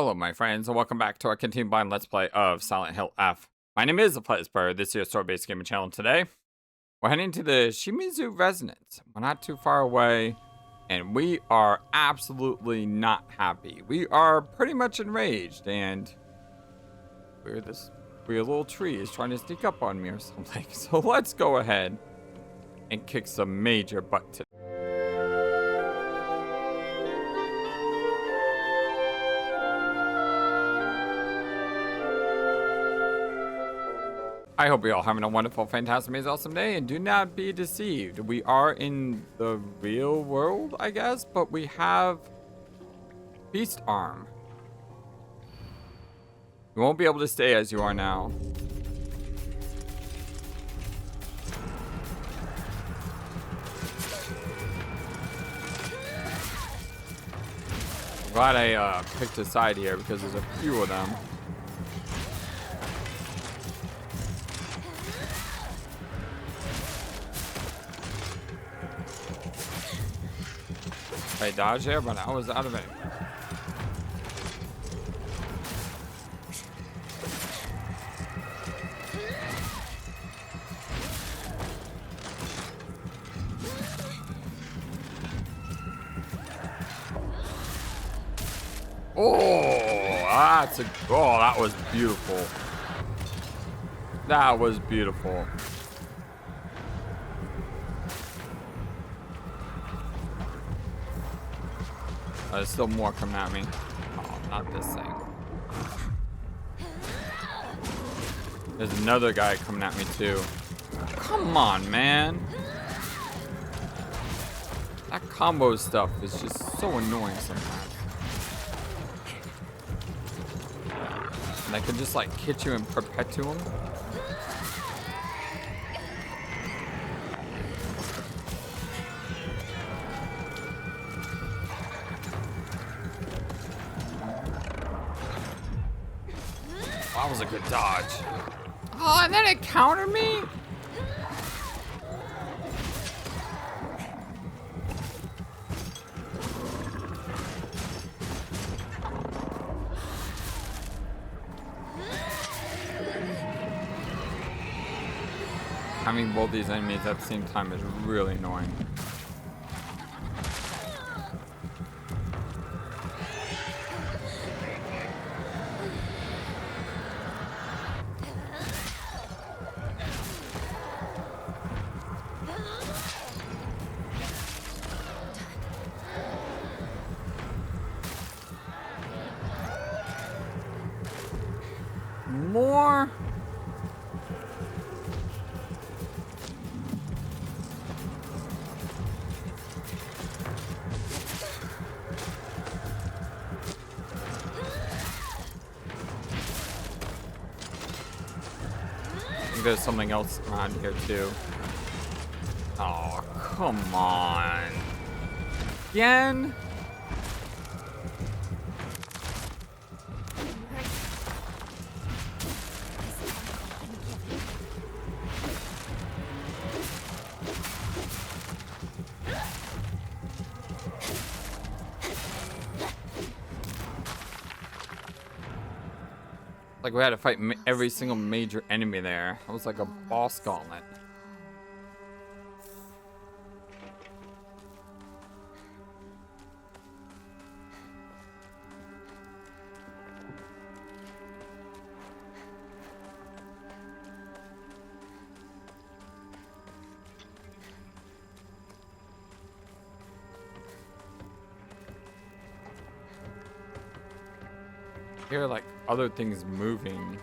Hello, my friends, and welcome back to our continued blind Let's Play of Silent Hill F. My name is FlightlessBird. This is your story-based gaming channel. Today, we're heading to the Shimizu Resonance. We're not too far away, and we are absolutely not happy. We are pretty much enraged, and weird little tree is trying to sneak up on me or something. So let's go ahead and kick some major butt today. I hope you're all having a wonderful, fantastic, amazing, awesome day, and do not be deceived. We are in the real world, I guess, but we have Beast Arm. You won't be able to stay as you are now. I'm glad I picked a side here because there's a few of them. I dodged there, but I was out of it. That was beautiful. That was beautiful. There's still more coming at me. Oh, not this thing. There's another guy coming at me too. Come on, man. That combo stuff is just so annoying sometimes. And I can just like hit you in perpetuum. That was a good dodge. Oh, and then it countered me? Having both these enemies at the same time is really annoying. More. I think there's something else around here too. Oh, come on. Again? Like we had to fight every single major enemy there. It was like a boss gauntlet. Here are like other things moving.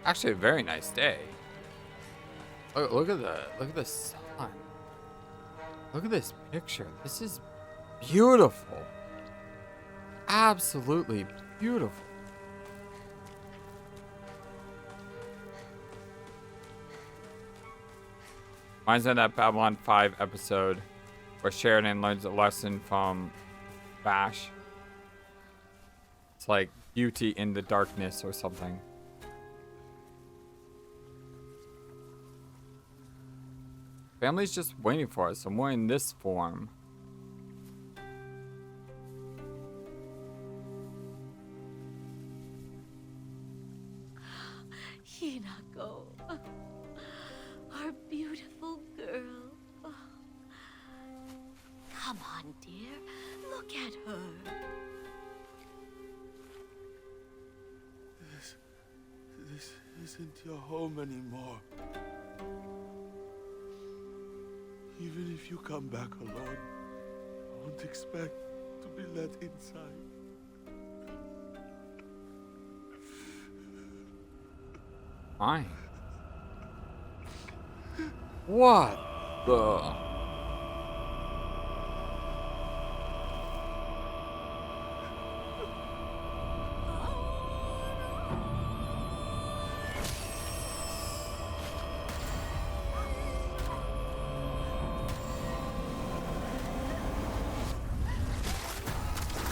Actually, a very nice day. Look at the sun. Look at this picture. This is beautiful. Absolutely beautiful. Reminds me of that Babylon 5 episode where Sheridan learns a lesson from Bash. It's like beauty in the darkness or something. Family's just waiting for us, and we're in this form. Hinako, our beautiful girl. Come on, dear. Look at her. This isn't your home anymore. Even if you come back alone, I won't expect to be let inside. Fine. What the?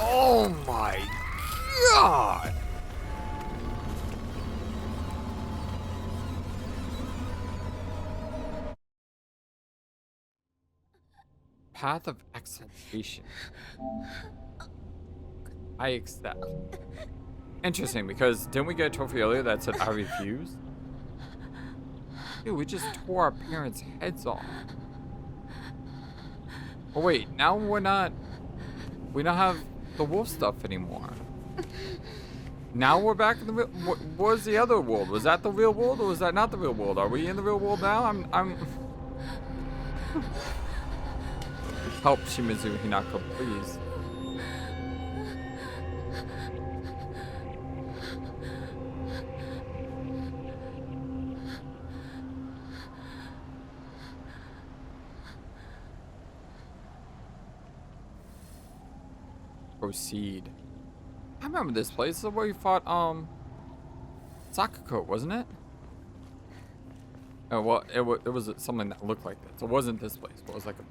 Oh my God! Path of Exultation. I accept. Interesting, because didn't we get a trophy earlier that said I refuse? Dude, we just tore our parents' heads off. Oh wait, now we don't have the wolf stuff anymore. Now we're back in the real. What was the other world? Was that the real world or was that not the real world? Are we in the real world now? I'm. Help, Shimizu Hinako, please. Proceed. I remember this place. This is where we fought Sakako, wasn't it? Oh well, it was something that looked like this. It wasn't this place, but it was like a.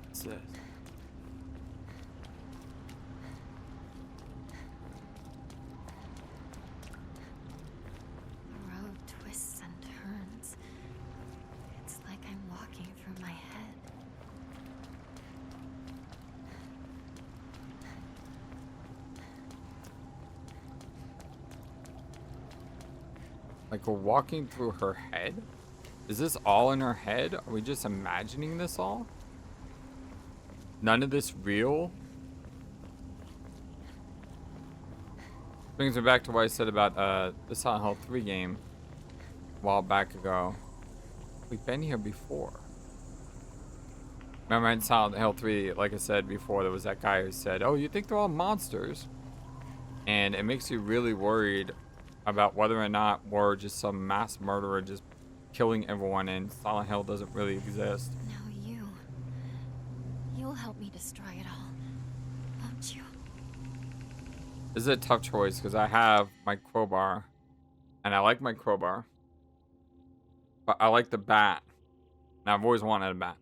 What's this? Like we're walking through her head? Is this all in her head? Are we just imagining this all? None of this real? Brings me back to what I said about the Silent Hill 3 game a while back ago. We've been here before. Remember in Silent Hill 3, like I said before, there was that guy who said, oh, you think they're all monsters? And it makes you really worried about whether or not we're just some mass murderer just killing everyone and Silent Hill doesn't really exist. Now you'll help me destroy it all, won't you? This is a tough choice because I have my crowbar and I like my crowbar, but I like the bat and I've always wanted a bat.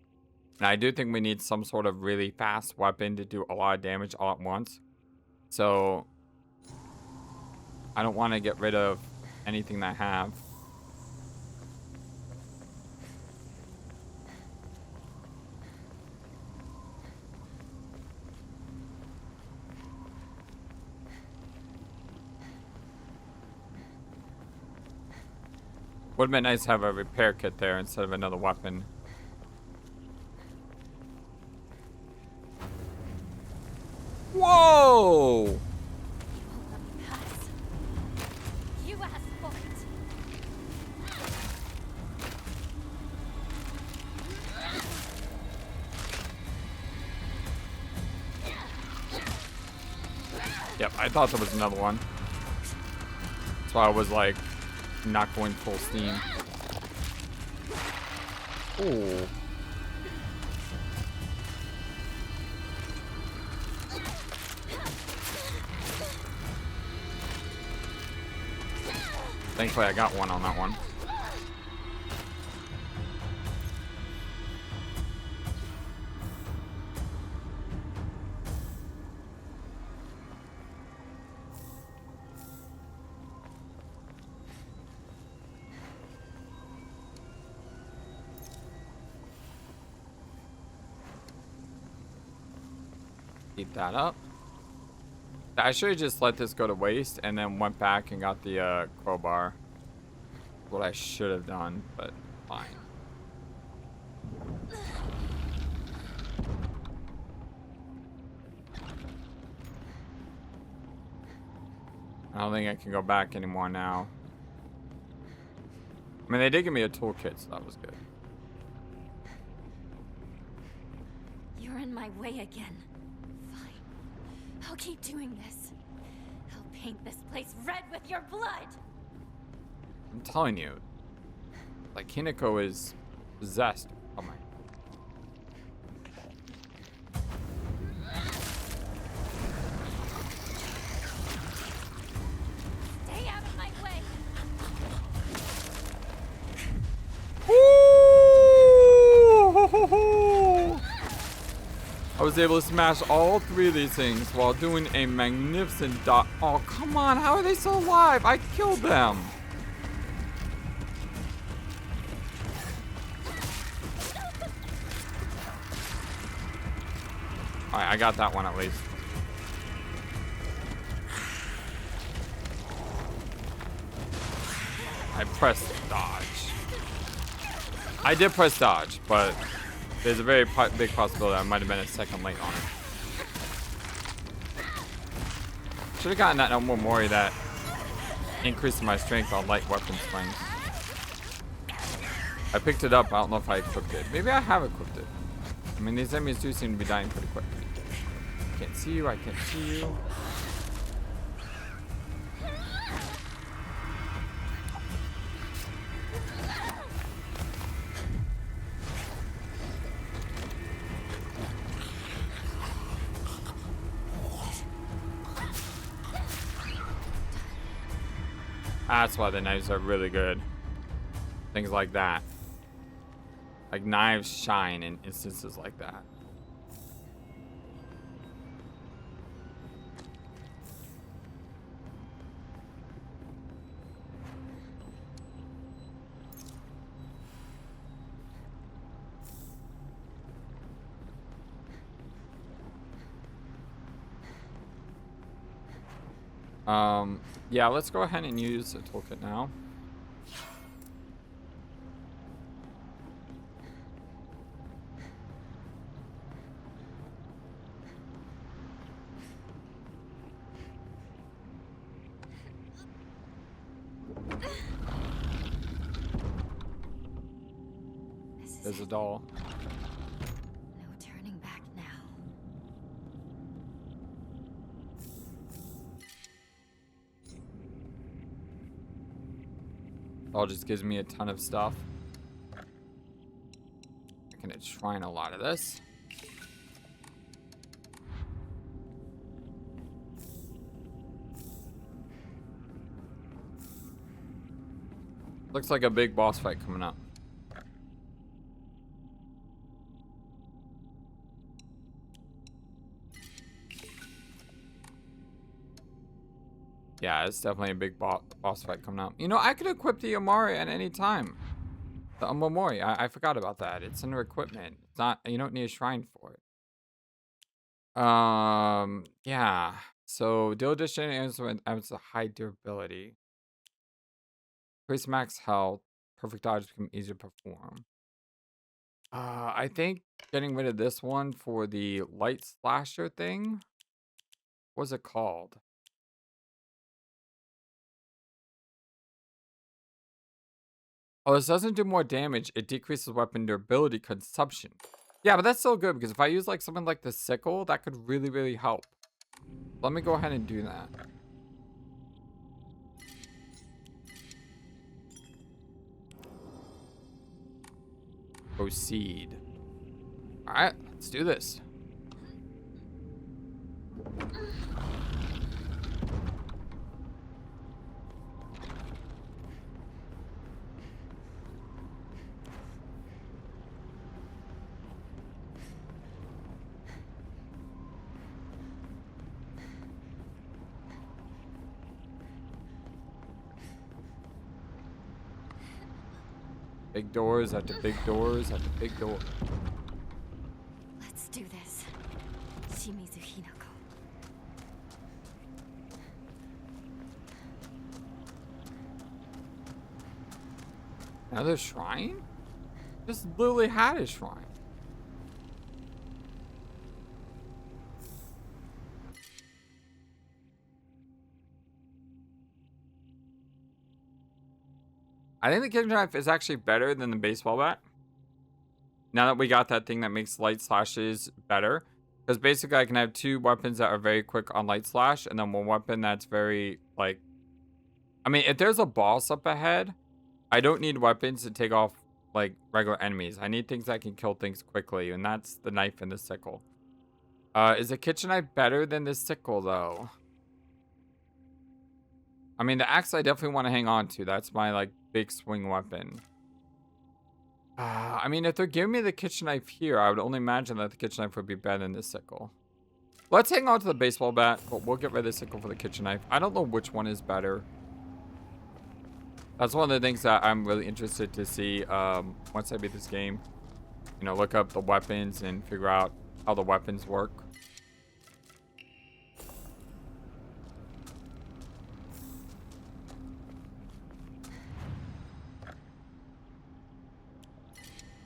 And I do think we need some sort of really fast weapon to do a lot of damage all at once. So I don't want to get rid of anything that I have. Would have been nice to have a repair kit there instead of another weapon. Whoa! You asked for it. Yep, I thought there was another one. That's why I was like not going full steam. Ooh. Thankfully, I got one on that one. Eat that up. I should have just let this go to waste and then went back and got the crowbar. What I should have done, but fine. I don't think I can go back anymore now. I mean, they did give me a toolkit, so that was good. You're in my way again. Fine. I'll keep doing this. I'll paint this place red with your blood. I'm telling you, like Hinako is possessed. Oh my. Stay out of my way. I was able to smash all three of these things while doing a magnificent dot. Oh, come on. How are they still alive? I killed them. Alright, I got that one at least. I pressed dodge. I did press dodge, but there's a very big possibility I might have been a second late on it. Should have gotten that Omomori that increased my strength on light weapon swings. I picked it up. I don't know if I equipped it. Maybe I have equipped it. I mean, these enemies do seem to be dying pretty quick. Can't see you. I can't see you. That's why the knives are really good. Things like that. Like knives shine in instances like that. Yeah, let's go ahead and use the toolkit now. There's a doll. No turning back now. Doll just gives me a ton of stuff. I can enshrine a lot of this. Looks like a big boss fight coming up. Yeah, it's definitely a big boss fight coming up. You know, I could equip the Omori at any time. The Omomori, I forgot about that. It's under equipment. It's not, you don't need a shrine for it. Yeah. So, deal addition is a high durability. Increase max health. Perfect dodge become easier to perform. I think getting rid of this one for the light slasher thing. What's it called? Oh, this doesn't do more damage. It decreases weapon durability consumption. Yeah, but that's still good because if I use like something like the sickle, that could really, really help. Let me go ahead and do that. Proceed. All right, let's do this. Big doors after big doors after big door. Let's do this. Shimizu Hinako. Another shrine? Just literally had a shrine. I think the kitchen knife is actually better than the baseball bat. Now that we got that thing that makes light slashes better. Because basically I can have two weapons that are very quick on light slash. And then one weapon that's very, like... I mean, if there's a boss up ahead, I don't need weapons to take off, like, regular enemies. I need things that can kill things quickly. And that's the knife and the sickle. Is the kitchen knife better than the sickle, though? I mean, the axe I definitely want to hang on to. That's my, like, big swing weapon. I mean, if they're giving me the kitchen knife here, I would only imagine that the kitchen knife would be better than the sickle. Let's hang on to the baseball bat, but we'll get rid of the sickle for the kitchen knife. I don't know which one is better. That's one of the things that I'm really interested to see once I beat this game. You know, look up the weapons and figure out how the weapons work.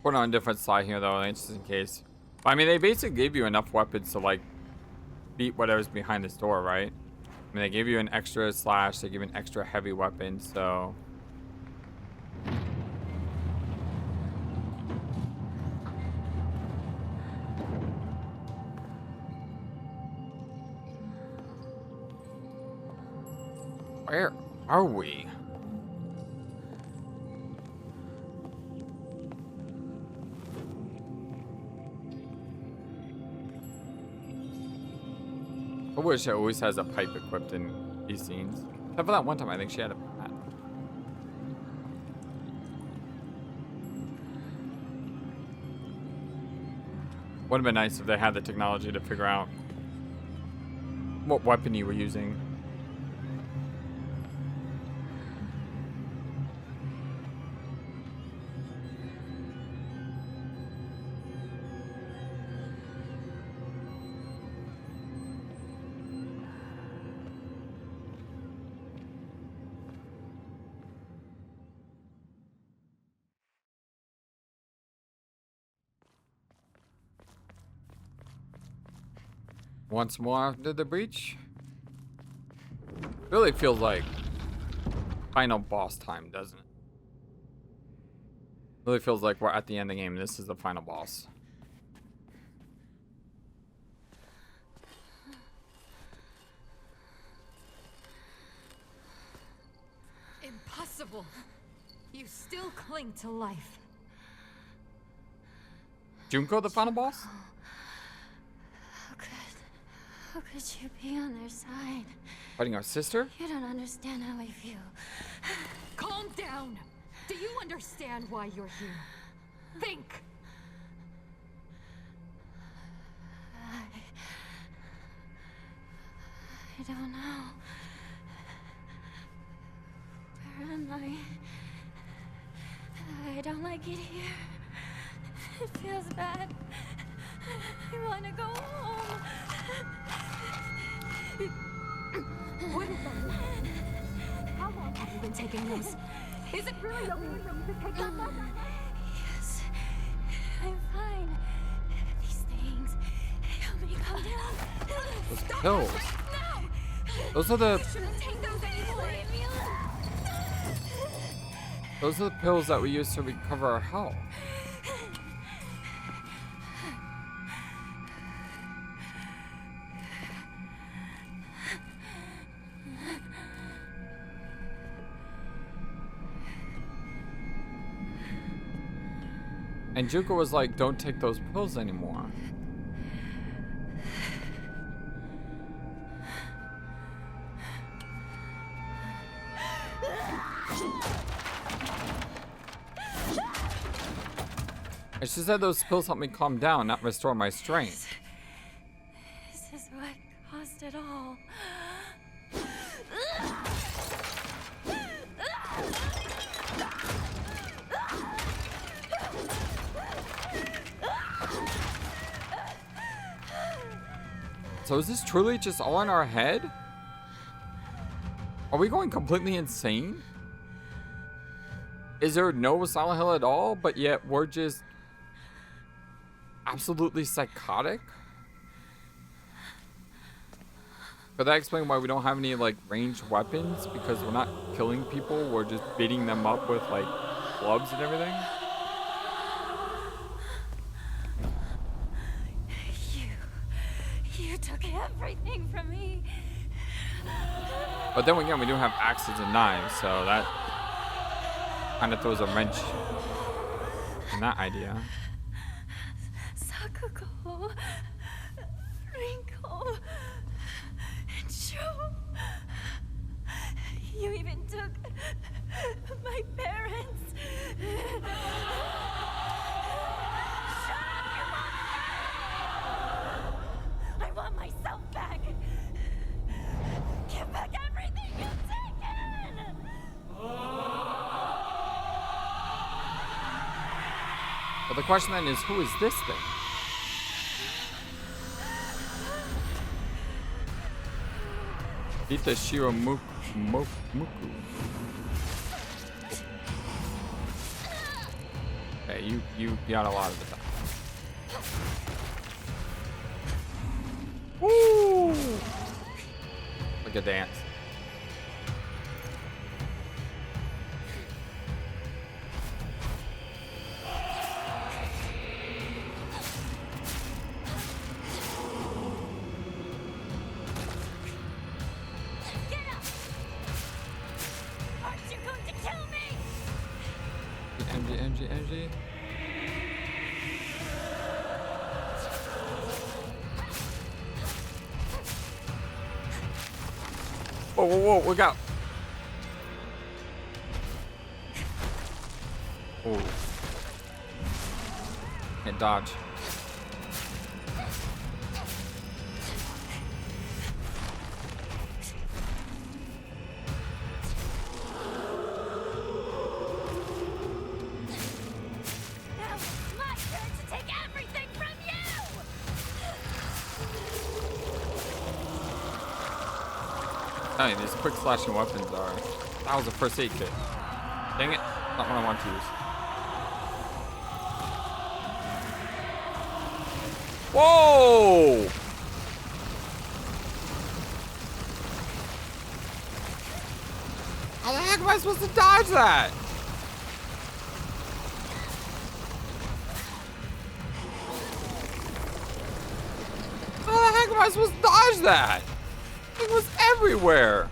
Put on a different side here, though, just in case. I mean, they basically gave you enough weapons to, like, beat whatever's behind this door, right? I mean, they gave you an extra slash, they give you an extra heavy weapon, so... Where are we? I wish it always has a pipe equipped in these scenes. Except for that one time, I think she had a bat. Would have been nice if they had the technology to figure out what weapon you were using. Once more after the breach. Really feels like final boss time, doesn't it? Really feels like we're at the end of the game. This is the final boss. Impossible. You still cling to life. Junko, the final boss? How could you be on their side? Fighting our sister? You don't understand how I feel. Calm down. Do you understand why you're here? Think. I don't know. Where am I? I don't like it here. It feels bad. I want to go home. What is that? How long have you been taking this? Is it really okay for you to take that back? Yes, I'm fine. These things help me calm down. Those Stop pills. right now! Those are the... You shouldn't take those anymore. Leave me alone. Those are the pills that we use to recover our health. And Junko was like, don't take those pills anymore. And she said those pills help me calm down, not restore my strength. This is what caused it all. So is this truly just all in our head? Are we going completely insane? Is there no Silent Hill at all, but yet we're just absolutely psychotic? Could that explain why we don't have any like ranged weapons? Because we're not killing people, we're just beating them up with like clubs and everything? You took everything from me. But then again, we do have axes and knives, so that kind of throws a wrench in that idea. Sakuko, Rinko, and Sho. You even took my parents. Shut up, you monster! I want myself back. Give back everything you've taken! But the question then is, who is this thing? Beat the Shiramuku. Okay, you got a lot of the time. Woo! Like a dance. Get up! Aren't you going to kill me? Energy. Whoa, we got. Oh. Can't dodge. Now it's my turn to take everything from you! Hey, these quick slashing weapons are. That was a first aid kit. Dang it. Not what I want to use. Whoa! How the heck am I supposed to dodge that? How the heck am I supposed to dodge that? It was everywhere.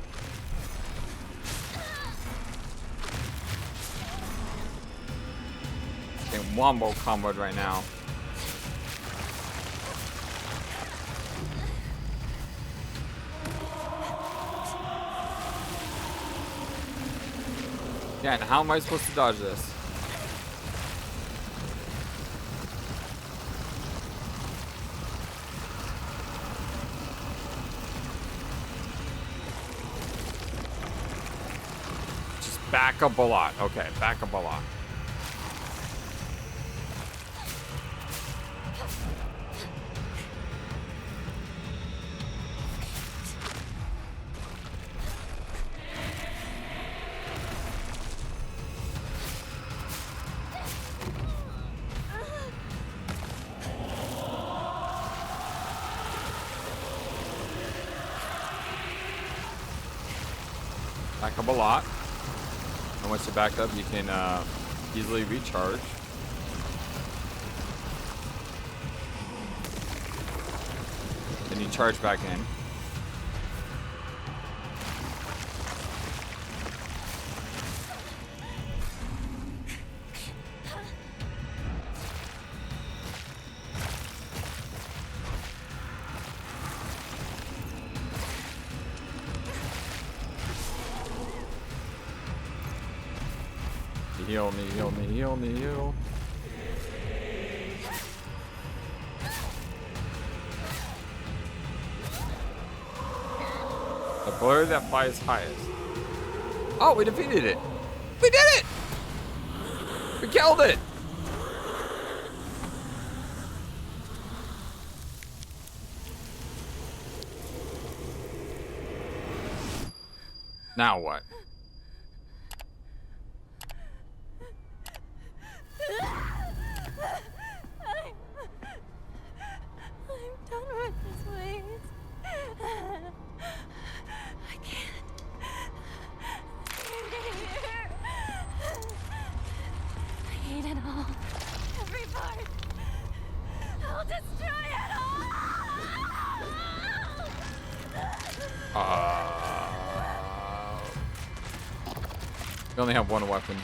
Getting wombo comboed right now. Yeah, and how am I supposed to dodge this? Back up a lot. Okay, back up a lot. Back up a lot. And once you back up, you can easily recharge. Then you charge back in. Heal me. The bird that flies highest. Oh, we defeated it. We did it! We killed it! Now what? I'm done with this place. I can't. I hate it all. Every part. I'll destroy it all. We only have one weapon.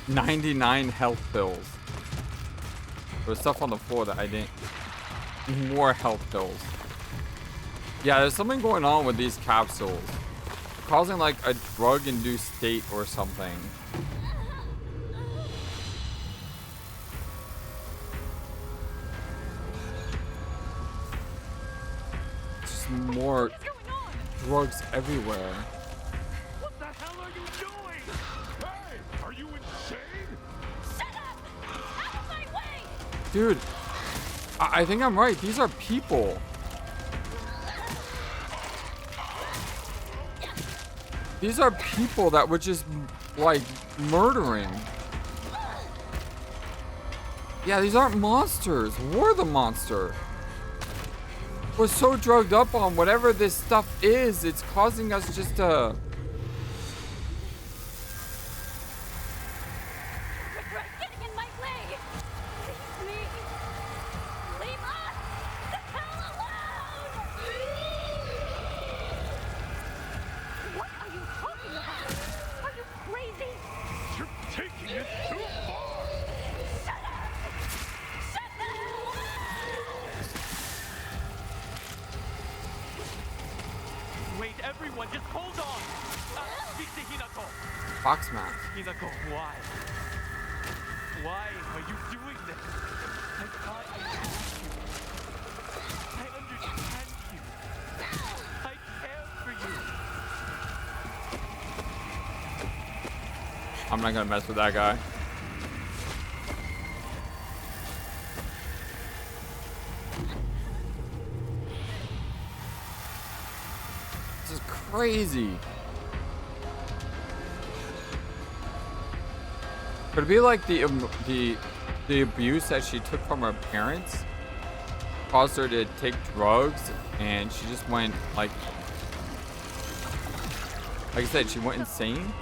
99 health pills. There was stuff on the floor that I didn't. More health pills. Yeah, there's something going on with these capsules. Causing like a drug-induced state or something. Just more drugs everywhere. What the hell are you doing? Hey, are you insane? Shut up! Out of my way! Dude, I think I'm right. These are people. These are people that were just, like, murdering. Yeah, these aren't monsters. We're the monster. We're so drugged up on whatever this stuff is, it's causing us just to... Regret getting in my way! Leave me! Leave us the hell alone! What are you talking about? Are you crazy? You're taking it too far. Shut up! Shut the hell up! Wait, everyone, just hold on. Speak to Hinako. Fox mask. Hinako, why? Why are you doing this? I thought I told you. I understand you. I care for you. I'm not gonna mess with that guy. This is crazy. Could it be like the abuse that she took from her parents caused her to take drugs, and she just went like I said, she went insane?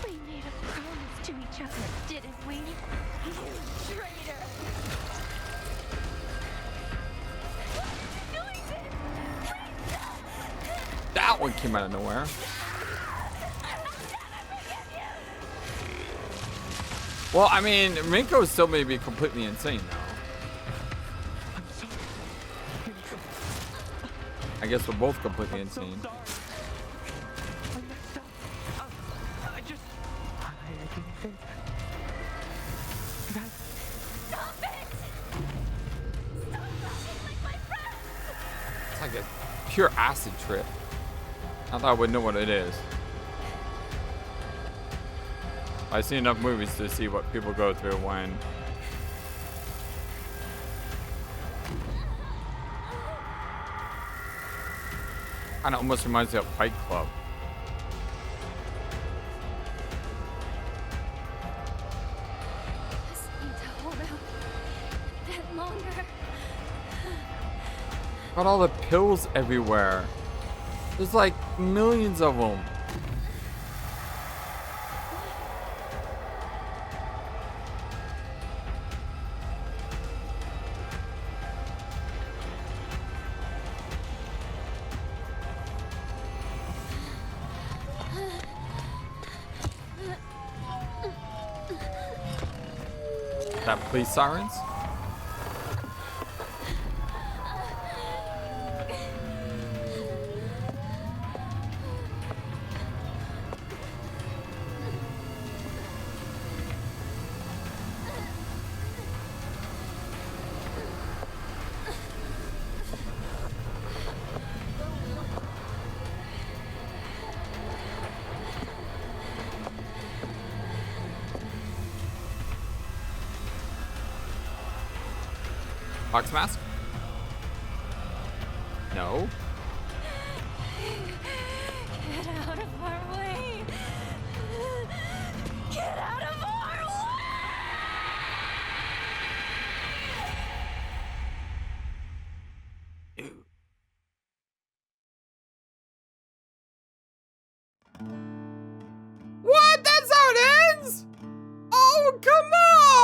We made a promise to each other, didn't we? You traitor! That one came out of nowhere. Well, I mean, Rinko still may be completely insane now. I guess we're both completely insane. I messed up. I didn't think that. Stop it! Stop talking like my friends! It's like a pure acid trip. I thought I would know what it is. I've seen enough movies to see what people go through when kind of almost reminds me of Fight Club. Just need to hold out a bit longer. Got all the pills everywhere. There's like millions of them. That police sirens? Fox mask? No. out of our way! Get out of our way! What? That's how it ends? Oh, come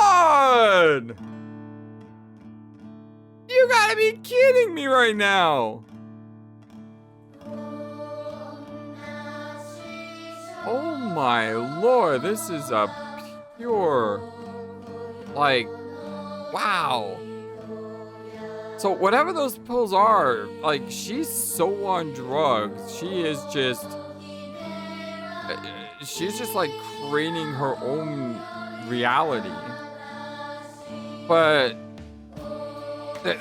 on! You gotta be kidding me right now. Oh my lord, this is a pure, like, wow. So whatever those pills are, like, she's so on drugs. She's just like creating her own reality. But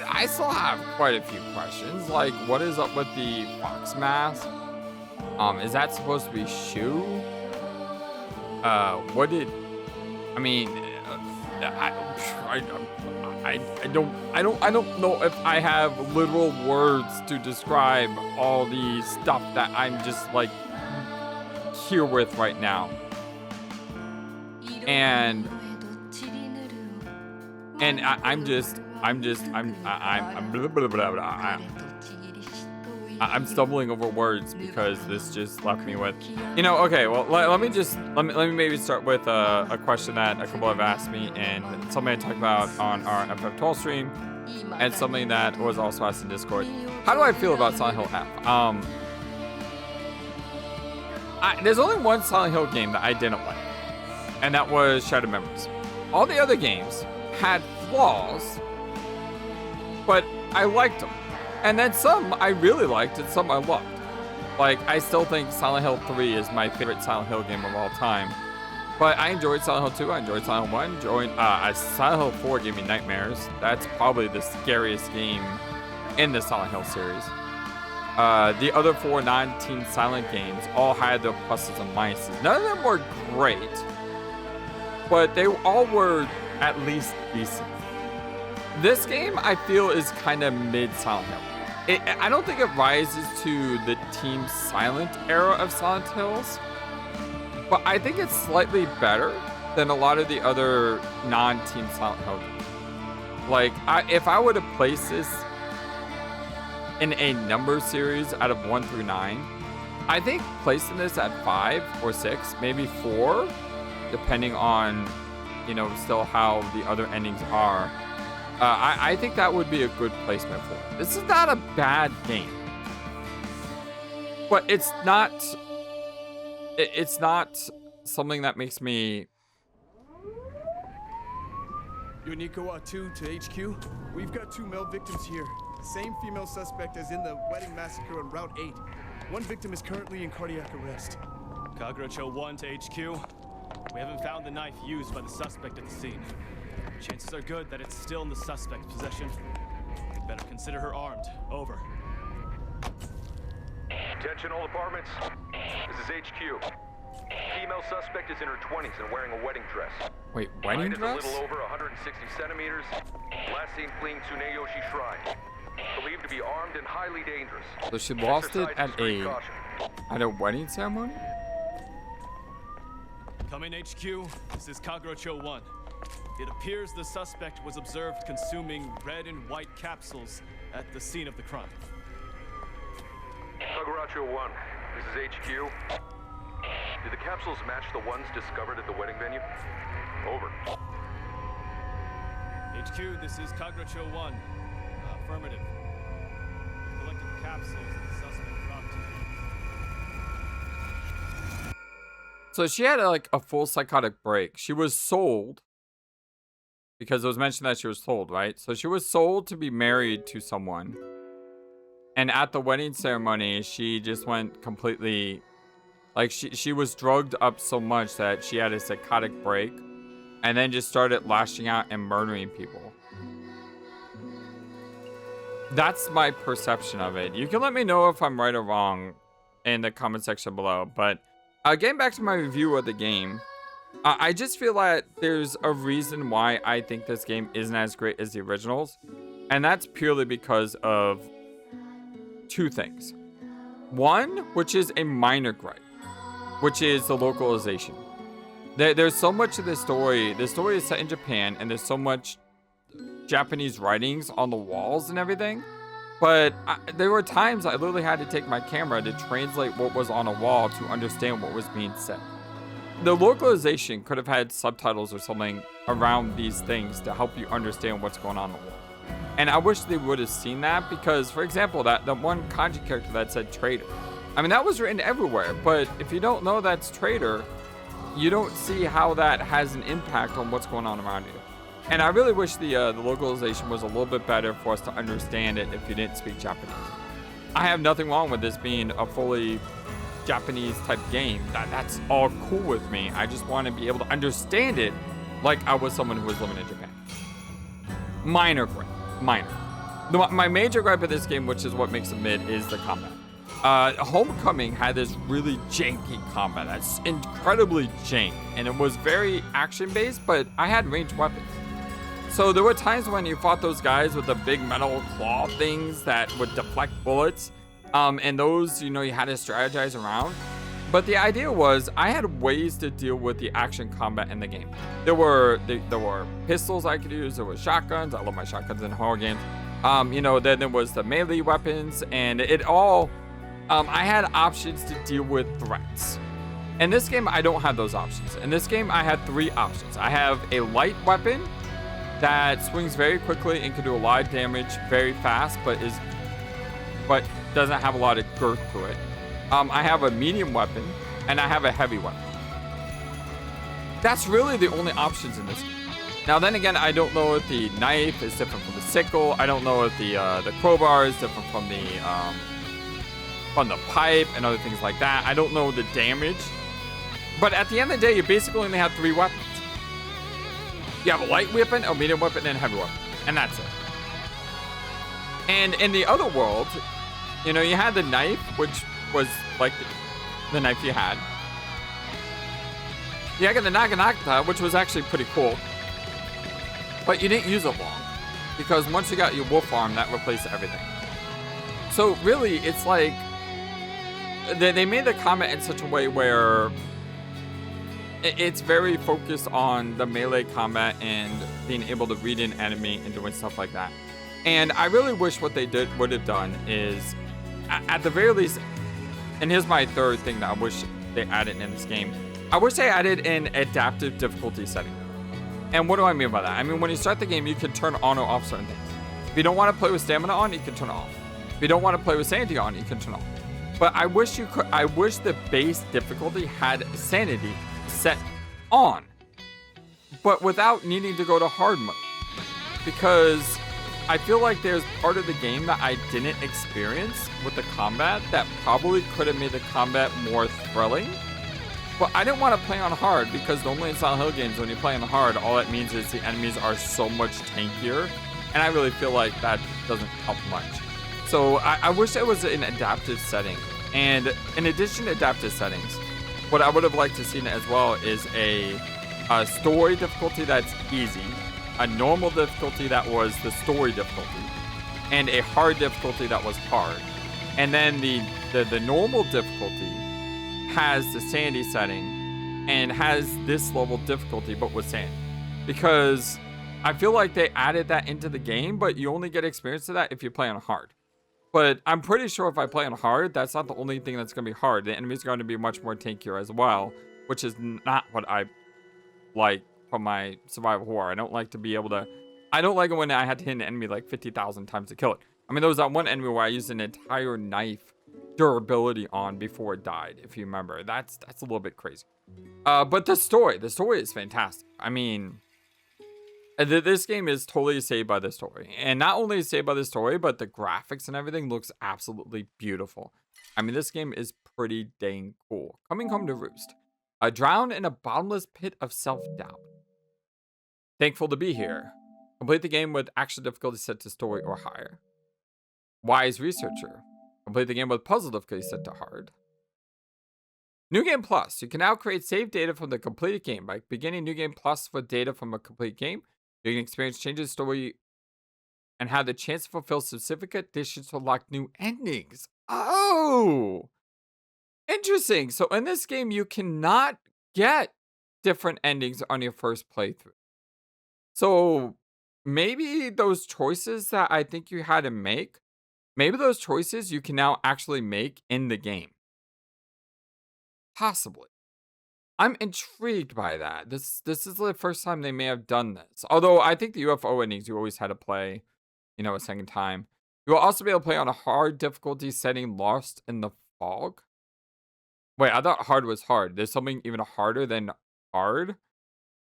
I still have quite a few questions. Like, what is up with the fox mask? Is that supposed to be Shu? What did? I mean, I don't know if I have literal words to describe all the stuff that I'm just like here with right now. And I'm stumbling over words because this just left me with, okay, well, let me maybe start with a question that a couple have asked me, and something I talked about on our FF12 stream, and something that was also asked in Discord. How do I feel about Silent Hill F? There's only one Silent Hill game that I didn't like, and that was Shattered Memories. All the other games had flaws, but I liked them. And then some I really liked and some I loved. Like, I still think Silent Hill 3 is my favorite Silent Hill game of all time. But I enjoyed Silent Hill 2, I enjoyed Silent Hill 1, Silent Hill 4 gave me nightmares. That's probably the scariest game in the Silent Hill series. The other 4 non-Team Silent games all had their pluses and minuses. None of them were great, but they all were at least decent. This game, I feel, is kind of mid-Silent Hill. I don't think it rises to the Team Silent era of Silent Hills, but I think it's slightly better than a lot of the other non-Team Silent Hill games. Like, if I were to place this in a number series out of 1 through 9, I think placing this at 5 or 6, maybe 4, depending on, still how the other endings are. I think that would be a good placement for it. This is not a bad game, but it's not something that makes me. Uniqua 2 to HQ. We've got 2 male victims here. Same female suspect as in the wedding massacre on Route 8. One victim is currently in cardiac arrest. Kagrocho 1 to HQ. We haven't found the knife used by the suspect at the scene. Chances are good that it's still in the suspect's possession. We'd better consider her armed. Over. Attention all apartments. This is HQ. Female suspect is in her 20s and wearing a wedding dress. Wait, wedding Height dress? is a little over 160 centimeters. Last seen fleeing Tsuneyoshi Shrine. Believed to be armed and highly dangerous. So she lost it Exercise at a wedding ceremony? Come in, HQ. This is Kagrocho 1. It appears the suspect was observed consuming red and white capsules at the scene of the crime. Kaguracho 1, this is HQ. Did the capsules match the ones discovered at the wedding venue? Over. HQ, this is Kagrocho 1. Affirmative. We've collected the capsules that the suspect dropped. So she had a full psychotic break. She was sold, because it was mentioned that she was sold, right? So she was sold to be married to someone. And at the wedding ceremony, she just went completely, like, she was drugged up so much that she had a psychotic break and then just started lashing out and murdering people. That's my perception of it. You can let me know if I'm right or wrong in the comment section below. But getting back to my review of the game, I just feel that there's a reason why I think this game isn't as great as the originals. And that's purely because of 2 things. One, which is a minor gripe, which is the localization. There's so much of this story. The story is set in Japan, and there's so much Japanese writings on the walls and everything. But there were times I literally had to take my camera to translate what was on a wall to understand what was being said. The localization could have had subtitles or something around these things to help you understand what's going on the wall. And I wish they would have seen that because, for example, that the one kanji character that said traitor. I mean, that was written everywhere, but if you don't know that's traitor, you don't see how that has an impact on what's going on around you. And I really wish the localization was a little bit better for us to understand it if you didn't speak Japanese. I have nothing wrong with this being a fully Japanese type game. That's all cool with me. I just want to be able to understand it like I was someone who was living in Japan. Minor gripe. Minor. My major gripe of this game, which is what makes it mid, is the combat. Homecoming had this really janky combat. That's incredibly jank. And it was very action-based, but I had ranged weapons. So there were times when you fought those guys with the big metal claw things that would deflect bullets. And those, you had to strategize around. But the idea was I had ways to deal with the action combat in the game. There were pistols I could use. There were shotguns. I love my shotguns in horror games. Then there was the melee weapons, and it all. I had options to deal with threats. In this game, I don't have those options. In this game, I had 3 options. I have a light weapon that swings very quickly and can do a lot of damage very fast, but doesn't have a lot of girth to it. I have a medium weapon, and I have a heavy weapon. That's really the only options in this game. Now, then again, I don't know if the knife is different from the sickle. I don't know if the crowbar is different from the pipe and other things like that. I don't know the damage. But at the end of the day, you basically only have 3 weapons. You have a light weapon, a medium weapon, and a heavy weapon. And that's it. And in the other world, you had the knife, which was like the knife you had. You had the Naginata, which was actually pretty cool. But you didn't use it long. Because once you got your wolf arm, that replaced everything. So really, it's like they made the combat in such a way where it's very focused on the melee combat and being able to read an enemy and doing stuff like that. And I really wish what they would have done is, at the very least, and here's my third thing that I wish they added in this game. I wish they added an adaptive difficulty setting. And what do I mean by that? I mean, when you start the game, you can turn on or off certain things. If you don't want to play with stamina on, you can turn it off. If you don't want to play with sanity on, you can turn it off. But I wish the base difficulty had sanity set on, but without needing to go to hard mode. Because I feel like there's part of the game that I didn't experience with the combat that probably could have made the combat more thrilling. But I didn't want to play on hard because normally in Silent Hill games, when you play on hard, all that means is the enemies are so much tankier. And I really feel like that doesn't help much. So I wish there was an adaptive setting. And in addition to adaptive settings, what I would have liked to see as well is a story difficulty that's easy, a normal difficulty that was the story difficulty, and a hard difficulty that was hard. And then the normal difficulty has the sanity setting and has this level difficulty but with sanity. Because I feel like they added that into the game, but you only get experience to that if you play on hard. But I'm pretty sure if I play on hard, that's not the only thing that's going to be hard. The enemies are going to be much more tankier as well, which is not what I like from my survival horror. I don't like to be able to... I don't like it when I had to hit an enemy like 50,000 times to kill it. I mean, there was that one enemy where I used an entire knife durability on before it died, if you remember. That's a little bit crazy. But the story is fantastic. I mean... This game is totally saved by the story. And not only saved by the story, but the graphics and everything looks absolutely beautiful. I mean, this game is pretty dang cool. Coming home to roost. Drown in a bottomless pit of self-doubt. Thankful to be here. Complete the game with action difficulty set to story or higher. Wise researcher. Complete the game with puzzle difficulty set to hard. New Game Plus. You can now create saved data from the completed game. By beginning New Game Plus with data from a complete game, you can experience changes in story and have the chance to fulfill specific additions to unlock new endings. Oh, interesting. So in this game, you cannot get different endings on your first playthrough. So maybe those choices that I think you had to make, maybe those choices you can now actually make in the game. Possibly. I'm intrigued by that. This is the first time they may have done this. Although I think the UFO endings you always had to play, a second time. You will also be able to play on a hard difficulty setting Lost in the Fog. Wait, I thought hard was hard. There's something even harder than hard?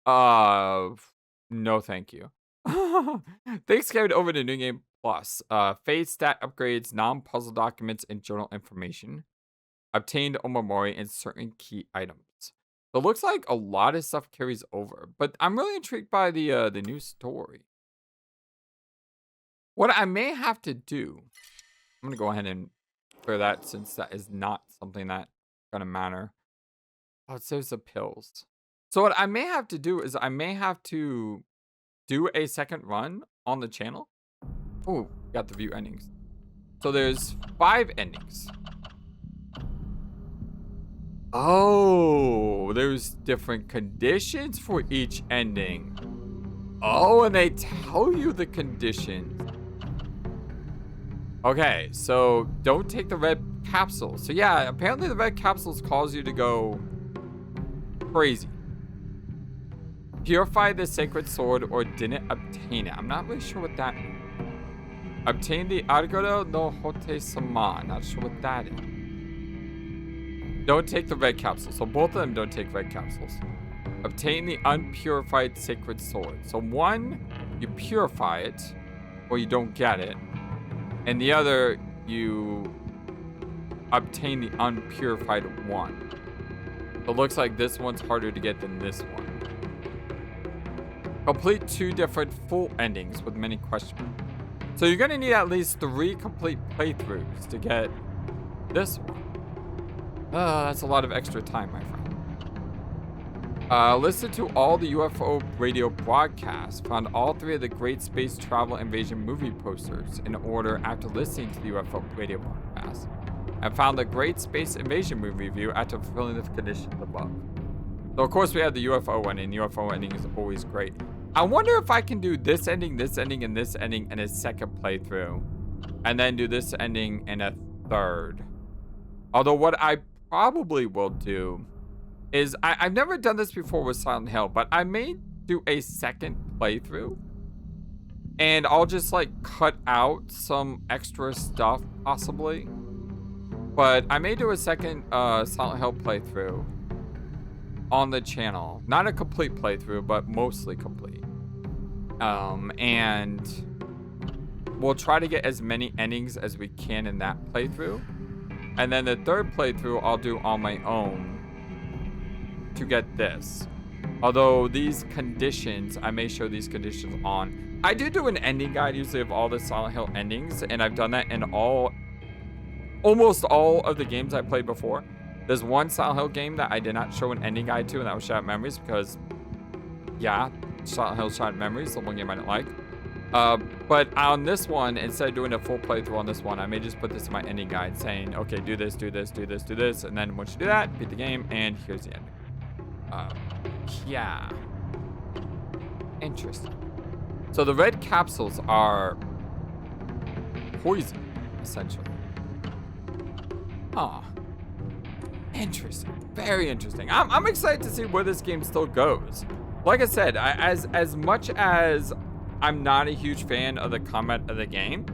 No thank you. Thanks carried over to New Game Plus. Phase stat upgrades, non-puzzle documents, and journal information. Obtained Omamori and certain key items. So it looks like a lot of stuff carries over. But I'm really intrigued by the new story. What I may have to do, I'm gonna go ahead and clear that since that is not something that's gonna matter. Oh, it says the pills. So what I may have to do is I may have to do a second run on the channel. Oh, got the view endings. So there's 5 endings. Oh, there's different conditions for each ending. Oh, and they tell you the conditions. Okay, so don't take the red capsule. So yeah, apparently the red capsules cause you to go crazy. Purify the sacred sword or didn't obtain it. I'm not really sure what that means. Obtain the Argoro no Hote Sama. Not sure what that is. Don't take the red capsule. So both of them don't take red capsules. Obtain the unpurified sacred sword. So one, you purify it, or you don't get it. And the other, you obtain the unpurified one. So it looks like this one's harder to get than this one. Complete 2 different full endings with many questions. So you're gonna need at least 3 complete playthroughs to get this one. That's a lot of extra time, my friend. Listen to all the UFO radio broadcasts. Found all 3 of the Great Space Travel Invasion movie posters in order after listening to the UFO radio broadcast. And found the Great Space Invasion movie review after fulfilling the conditions above. So of course we have the UFO ending. The UFO ending is always great. I wonder if I can do this ending, and this ending in a second playthrough. And then do this ending in a third. Although what I probably will do is, I've never done this before with Silent Hill, but I may do a second playthrough. And I'll just like cut out some extra stuff possibly. But I may do a second Silent Hill playthrough on the channel. Not a complete playthrough, but mostly complete. And we'll try to get as many endings as we can in that playthrough. And then the third playthrough I'll do on my own to get this. Although these conditions, I may show these conditions on. I do an ending guide usually of all the Silent Hill endings, and I've done that in almost all of the games I played before. There's one Silent Hill game that I did not show an ending guide to, and that was Shattered Memories, because, yeah, Silent Hill Shattered Memories, the one game I didn't like. But on this one, instead of doing a full playthrough on this one, I may just put this in my ending guide saying, okay, do this, do this, do this, do this, and then once you do that, beat the game, and here's the ending. Yeah. Interesting. So the red capsules are poison, essentially. Huh. Interesting. Very interesting. I'm excited to see where this game still goes. Like I said, as much as I'm not a huge fan of the combat of the game,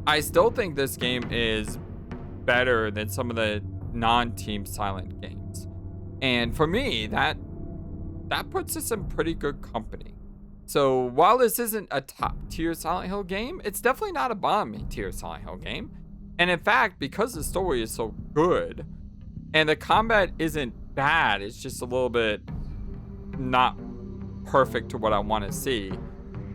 I still think this game is better than some of the non-Team Silent games. And for me, that puts us in pretty good company. So while this isn't a top tier Silent Hill game, it's definitely not a bottom tier Silent Hill game. And in fact, because the story is so good and the combat isn't bad, it's just a little bit not perfect to what I want to see.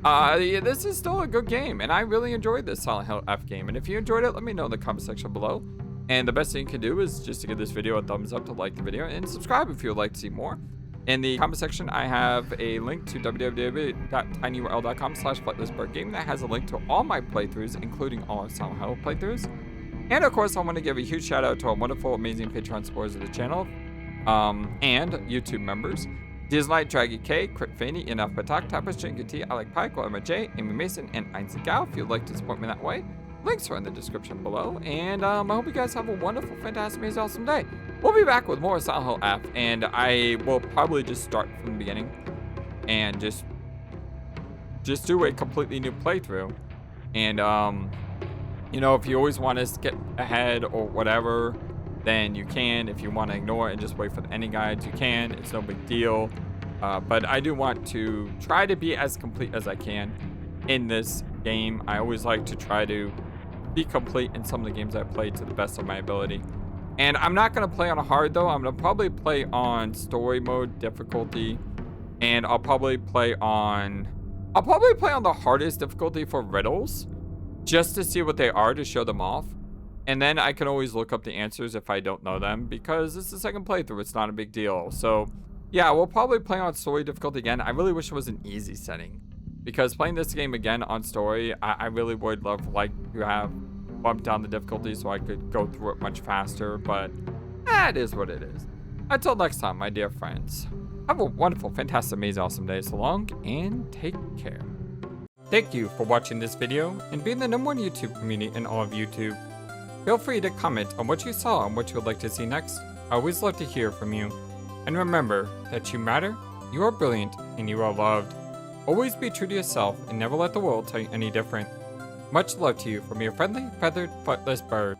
Yeah, this is still a good game, and I really enjoyed this Silent Hill F game. And if you enjoyed it, let me know in the comment section below. And the best thing you can do is just to give this video a thumbs up to like the video and subscribe if you would like to see more. In the comment section, I have a link to www.tinyurl.com/FlightlessBird game that has a link to all my playthroughs, including all of Silent Hill playthroughs. And of course, I want to give a huge shout out to our wonderful, amazing Patreon supporters of the channel and YouTube members. Dislight, Draggy K, Crit Fanny, Enough Patak, Tapas, Jinky T, Alec Pike, Emma J, Amy Mason, and Einstein Gal. If you'd like to support me that way, links are in the description below. And I hope you guys have a wonderful, fantastic, amazing, awesome day. We'll be back with more Silent Hill F, and I will probably just start from the beginning and just do a completely new playthrough. And you know, if you always want to skip ahead or whatever, then you can. If you want to ignore it and just wait for the ending guides, you can. It's no big deal. But I do want to try to be as complete as I can in this game. I always like to try to be complete in some of the games I played to the best of my ability. And I'm not going to play on a hard, though. I'm going to probably play on story mode difficulty. And I'll probably play on the hardest difficulty for riddles, just to see what they are, to show them off. And then I can always look up the answers if I don't know them, because it's the second playthrough. It's not a big deal. So yeah, we'll probably play on story difficulty again. I really wish it was an easy setting, because playing this game again on story, I really would love to have bumped down the difficulty so I could go through it much faster. But it is what it is. Until next time, my dear friends, have a wonderful, fantastic, amazing, awesome day. So long, and take care. Thank you for watching this video and being the #1 YouTube community in all of YouTube. Feel free to comment on what you saw and what you would like to see next. I always love to hear from you. And remember that you matter, you are brilliant, and you are loved. Always be true to yourself and never let the world tell you any different. Much love to you from your friendly, feathered, flightless bird.